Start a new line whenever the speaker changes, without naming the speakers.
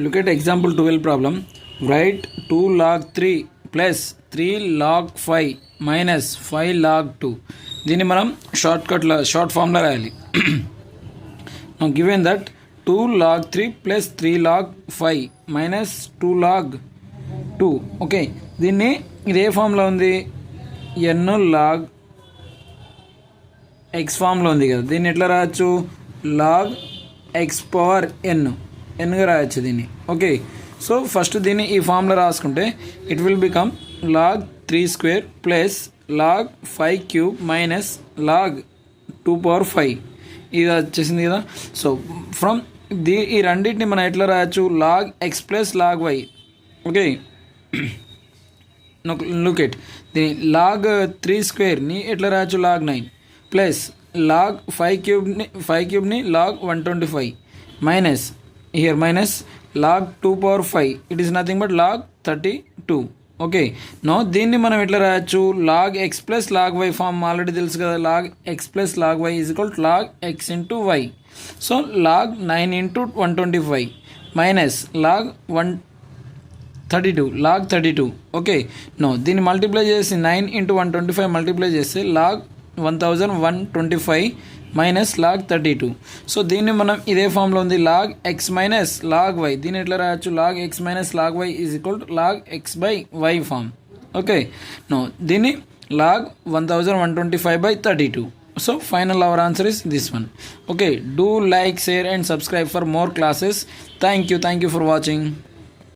Look at example 12 problem. Write 2 log 3 plus 3 log 5 minus 5 log 2. దీన్ని మనం short ఫామ్లో రాయాలి. Now given that 2 log 3 plus 3 log 5 minus 2 log 2. Okay, దీన్ని ఇది ఏ ఫామ్లో ఉంది? n log x ఫామ్లో ఉంది కదా. దీన్ని ఎట్లా రాయొచ్చు? log x పవర్ ఎన్గా రాయొచ్చు దీన్ని. ఓకే, సో ఫస్ట్ దీన్ని ఈ ఫామ్లో రాసుకుంటే it will become log 3 square plus log 5 cube minus log 2 power 5 ఇది వచ్చేసింది కదా. సో ఫ్రమ్ ఈ రెండింటిని మనం ఎట్లా రాయొచ్చు? log x plus log y. Okay, look at దీని log 3 స్క్వేర్ని ఎట్లా రాయొచ్చు? log 9 plus log 5 క్యూబ్ని log 125 minus here minus log 2 power 5 it is nothing but log 32. Okay, now దీన్ని మనం ఎట్లా రాయొచ్చు? log x plus log y form already తెలుసు కదా. log x plus log y is equal to log x into y. So log 9 into 125 minus log 32. Okay, now దీన్ని multiply చేసి 9 into 125 multiply చేస్తే log 1125 minus log 32. So దీన్ని మనం ఇదే ఫామ్లో ఉంది log x minus log y. దీన్ని ఎట్లా రాయొచ్చు? log x minus log y is equal to log x by y form. Okay, now దీన్ని log 1125/32. So final our answer is this one. Okay, do like, share and subscribe for more classes. Thank you for watching.